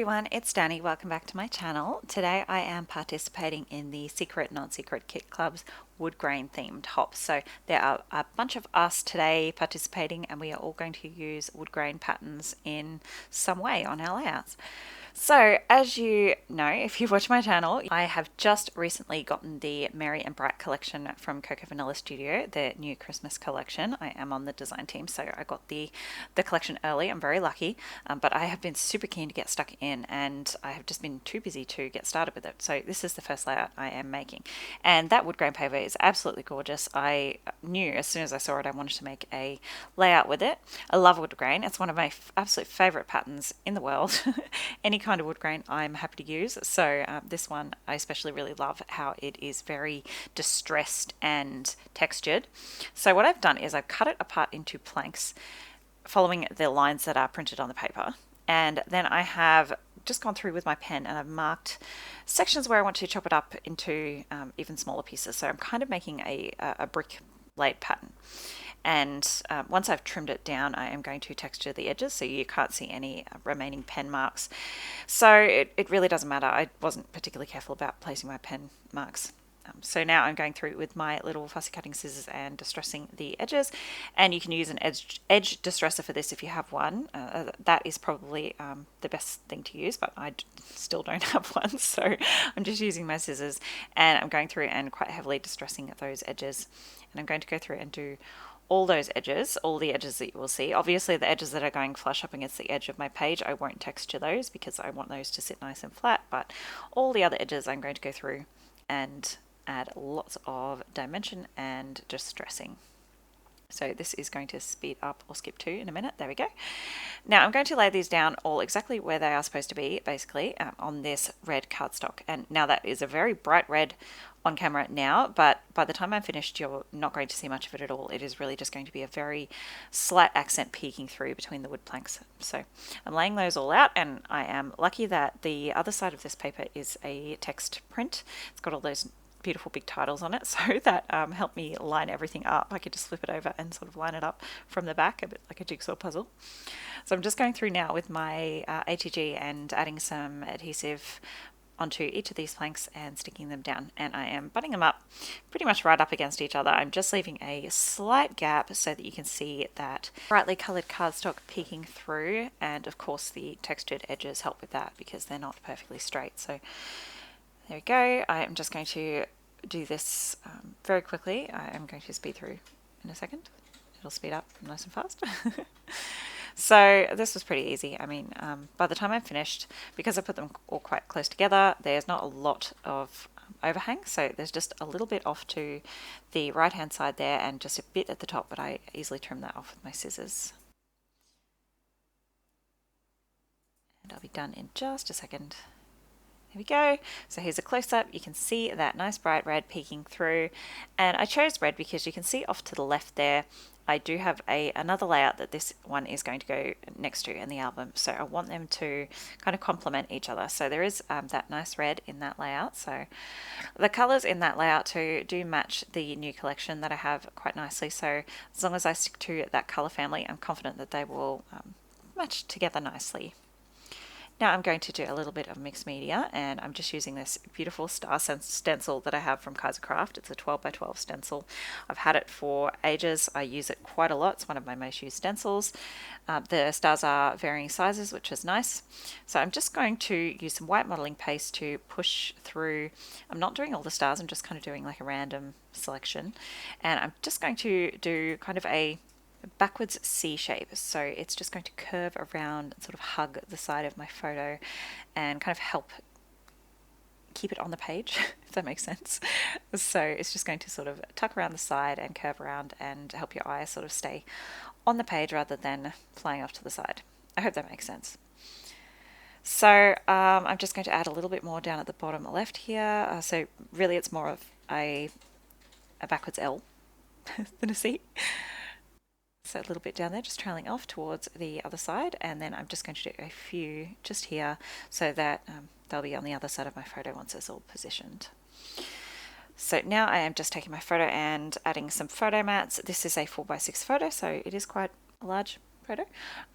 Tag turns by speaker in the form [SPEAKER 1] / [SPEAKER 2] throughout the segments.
[SPEAKER 1] everyone, it's Danny. Welcome back to my channel. Today I am participating in the Secret Non-Secret Kit Club's Woodgrain themed hop. So there are a bunch of us today participating and we are all going to use woodgrain patterns in some way on our layouts. So as you know, if you watch my channel, I have just recently gotten the Merry and Bright collection from Coco Vanilla Studio, their new Christmas collection. I am on the design team, so I got the collection early. I'm very lucky, but I have been super keen to get stuck in and I have just been too busy to get started with it. So this is the first layout I am making. And that woodgrain paper is absolutely gorgeous. I knew as soon as I saw it I wanted to make a layout with it. I love woodgrain. It's one of my absolute favorite patterns in the world. Any kind of woodgrain I'm happy to use. So this one I especially really love how it is very distressed and textured. So what I've done is I've cut it apart into planks following the lines that are printed on the paper, and then I have just gone through with my pen and I've marked sections where I want to chop it up into even smaller pieces. So I'm kind of making a brick laid pattern. And once I've trimmed it down, I am going to texture the edges so you can't see any remaining pen marks. So it really doesn't matter. I wasn't particularly careful about placing my pen marks. So now I'm going through with my little fussy cutting scissors and distressing the edges, and you can use an edge distresser for this if you have one. That is probably the best thing to use, but I still don't have one, so I'm just using my scissors and I'm going through and quite heavily distressing those edges, and I'm going to go through and do all those edges, all the edges that you will see. Obviously the edges that are going flush up against the edge of my page, I won't texture those because I want those to sit nice and flat, but all the other edges I'm going to go through and add lots of dimension and distressing. So this is going to speed up or skip to in a minute. There we go. Now I'm going to lay these down all exactly where they are supposed to be, basically on this red cardstock. And now that is a very bright red on camera now, but by the time I'm finished, you're not going to see much of it at all. It is really just going to be a very slight accent peeking through between the wood planks. So I'm laying those all out, and I am lucky that the other side of this paper is a text print. It's got all those beautiful big titles on it, so that helped me line everything up. I could just flip it over and sort of line it up from the back, a bit like a jigsaw puzzle. So I'm just going through now with my ATG and adding some adhesive onto each of these planks and sticking them down, and I am butting them up pretty much right up against each other. I'm just leaving a slight gap so that you can see that brightly coloured cardstock peeking through, and of course the textured edges help with that because they're not perfectly straight. So there we go. I am just going to do this very quickly. I am going to speed through in a second. It'll speed up nice and fast. So this was pretty easy. I mean, by the time I'm finished, because I put them all quite close together, there's not a lot of overhang. So there's just a little bit off to the right hand side there and just a bit at the top, but I easily trim that off with my scissors. And I'll be done in just a second. There we go. So here's a close-up. You can see that nice bright red peeking through, and I chose red because you can see off to the left there I do have another layout that this one is going to go next to in the album, so I want them to kind of complement each other. So there is that nice red in that layout, so the colors in that layout too do match the new collection that I have quite nicely. So as long as I stick to that color family, I'm confident that they will match together nicely. Now I'm going to do a little bit of mixed media, and I'm just using this beautiful star stencil that I have from Kaiser Craft. It's a 12 by 12 stencil. I've had it for ages. I use it quite a lot. It's one of my most used stencils. The stars are varying sizes, which is nice. So I'm just going to use some white modeling paste to push through. I'm not doing all the stars, I'm just kind of doing like a random selection. And I'm just going to do kind of a backwards C shape, so it's just going to curve around and sort of hug the side of my photo and kind of help keep it on the page, if that makes sense. So it's just going to sort of tuck around the side and curve around and help your eyes sort of stay on the page rather than flying off to the side. I hope that makes sense. So I'm just going to add a little bit more down at the bottom left here. So really it's more of a backwards L than a C. So a little bit down there, just trailing off towards the other side, and then I'm just going to do a few just here so that they'll be on the other side of my photo once it's all positioned. So now I am just taking my photo and adding some photo mats. This is a 4x6 photo, so it is quite a large photo.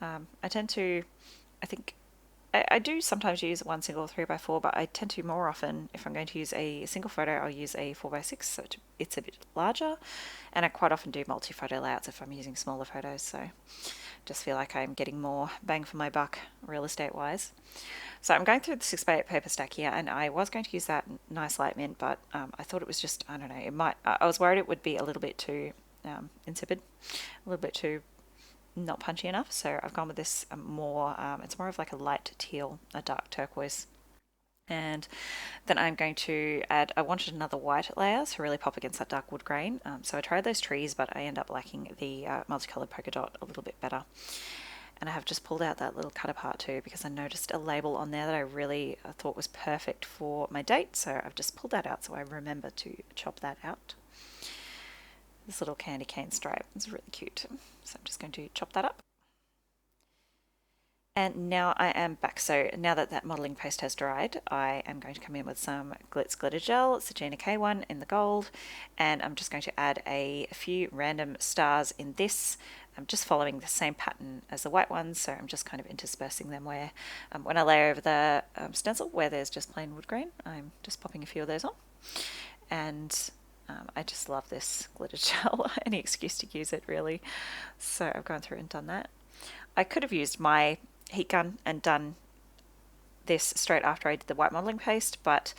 [SPEAKER 1] I tend to, I think, I do sometimes use one single 3x4, but I tend to more often, if I'm going to use a single photo, I'll use a 4x6, so it's a bit larger. And I quite often do multi-photo layouts if I'm using smaller photos, so just feel like I'm getting more bang for my buck real estate wise. So I'm going through the 6x8 paper stack here, and I was going to use that nice light mint, but I thought it was just, I don't know, it might, I was worried it would be a little bit too insipid, a little bit too not punchy enough, so I've gone with this it's more of like a light teal, a dark turquoise. And then I'm going to add, I wanted another white layer to really pop against that dark wood grain. So I tried those trees, but I end up liking the multicolored polka dot a little bit better. And I have just pulled out that little cut apart too, because I noticed a label on there that I really thought was perfect for my date. So I've just pulled that out so I remember to chop that out. This little candy cane stripe is really cute. So I'm just going to chop that up. And now I am back. So now that that modelling paste has dried, I am going to come in with some Glitz Glitter Gel, Sagina K1 in the gold, and I'm just going to add a few random stars in this. I'm just following the same pattern as the white ones, so I'm just kind of interspersing them where, when I lay over the stencil where there's just plain wood grain, I'm just popping a few of those on. And I just love this glitter gel, any excuse to use it really. So I've gone through and done that. I could have used my heat gun and done this straight after I did the white modelling paste, but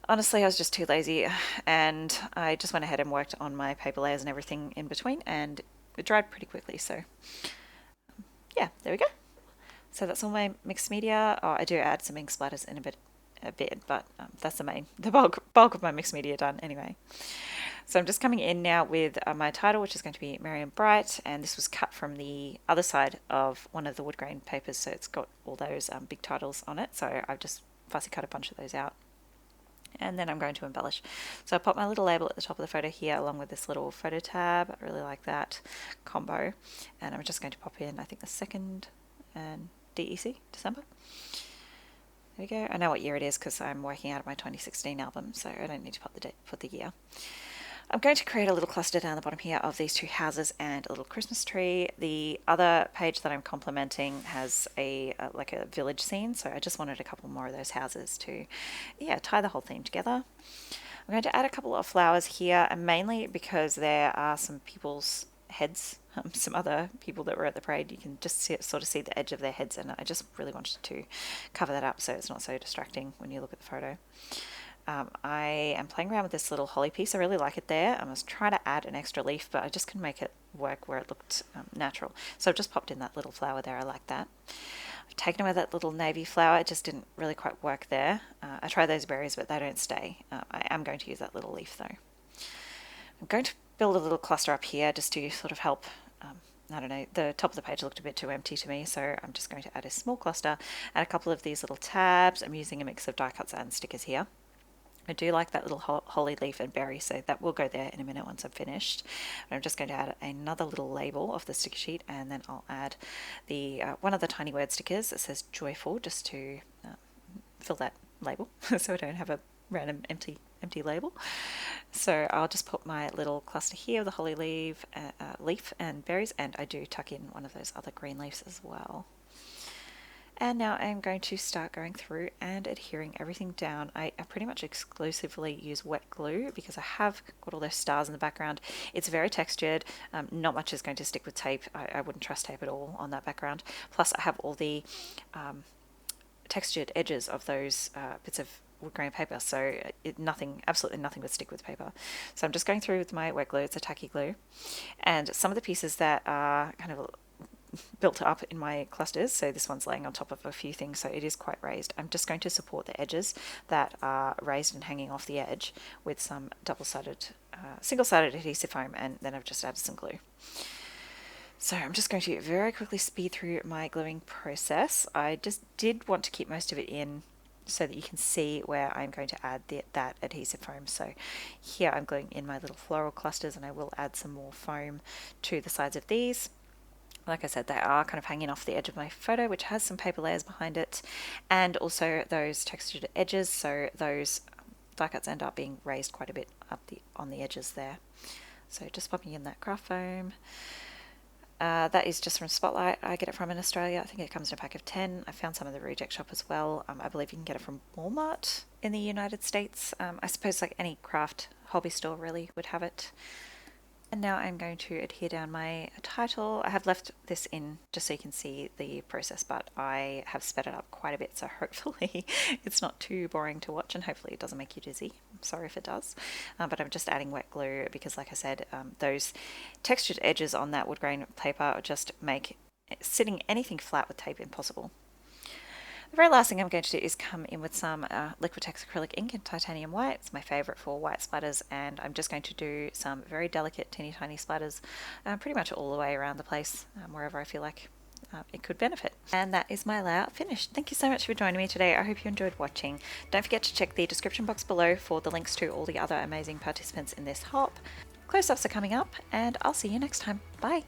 [SPEAKER 1] honestly I was just too lazy, and I just went ahead and worked on my paper layers and everything in between, and it dried pretty quickly. So yeah, there we go. So that's all my mixed media. Oh, I do add some ink splatters in a bit, but that's the bulk of my mixed media done anyway. So I'm just coming in now with my title, which is going to be Merry and Bright, and this was cut from the other side of one of the wood grain papers, so it's got all those big titles on it, so I've just fussy cut a bunch of those out. And then I'm going to embellish. So I pop my little label at the top of the photo here along with this little photo tab. I really like that combo. And I'm just going to pop in, I think, the 2nd and DEC, December. There we go. I know what year it is because I'm working out of my 2016 album, so I don't need to put the year. I'm going to create a little cluster down the bottom here of these two houses and a little Christmas tree. The other page that I'm complementing has like a village scene, so I just wanted a couple more of those houses to, yeah, tie the whole theme together. I'm going to add a couple of flowers here, and mainly because there are some people's heads, some other people that were at the parade. You can just sort of see the edge of their heads, and I just really wanted to cover that up so it's not so distracting when you look at the photo. I am playing around with this little holly piece. I really like it there. I was trying to add an extra leaf, but I just couldn't make it work where it looked natural. So I've just popped in that little flower there. I like that. I've taken away that little navy flower. It just didn't really quite work there. I tried those berries, but they don't stay. I am going to use that little leaf though. I'm going to build a little cluster up here just to sort of help. I don't know, the top of the page looked a bit too empty to me, so I'm just going to add a small cluster and a couple of these little tabs. I'm using a mix of die cuts and stickers here. I do like that little holly leaf and berry, so that will go there in a minute once I've finished. And I'm just going to add another little label off the sticker sheet, and then I'll add the one of the tiny word stickers that says joyful, just to fill that label so I don't have a random empty label. So I'll just put my little cluster here of the holly leaf and berries, and I do tuck in one of those other green leaves as well. And now I'm going to start going through and adhering everything down. I pretty much exclusively use wet glue because I have got all those stars in the background. It's very textured. Not much is going to stick with tape. I wouldn't trust tape at all on that background. Plus I have all the textured edges of those bits of wood grain paper, so absolutely nothing would stick with paper. So I'm just going through with my wet glue. It's a tacky glue, and some of the pieces that are kind of built up in my clusters, so this one's laying on top of a few things, so it is quite raised. I'm just going to support the edges that are raised and hanging off the edge with some single-sided adhesive foam, and then I've just added some glue. So I'm just going to very quickly speed through my gluing process. I just did want to keep most of it in so that you can see where I'm going to add that adhesive foam. So here I'm gluing in my little floral clusters, and I will add some more foam to the sides of these. Like I said, they are kind of hanging off the edge of my photo, which has some paper layers behind it, and also those textured edges, so those die cuts end up being raised quite a bit on the edges there. So just popping in that craft foam. That is just from Spotlight. I get it from in Australia. I think it comes in a pack of 10. I found some in the reject shop as well. I believe you can get it from Walmart in the United States. I suppose like any craft hobby store really would have it. And now I'm going to adhere down my title. I have left this in just so you can see the process, but I have sped it up quite a bit, so hopefully it's not too boring to watch and hopefully it doesn't make you dizzy. I'm sorry if it does, but I'm just adding wet glue because like I said, those textured edges on that wood grain paper just make sitting anything flat with tape impossible. The very last thing I'm going to do is come in with some Liquitex acrylic ink in titanium white. It's my favourite for white splatters, and I'm just going to do some very delicate teeny tiny splatters pretty much all the way around the place, wherever I feel like it could benefit. And that is my layout finished. Thank you so much for joining me today. I hope you enjoyed watching. Don't forget to check the description box below for the links to all the other amazing participants in this hop. Close-ups are coming up, and I'll see you next time. Bye!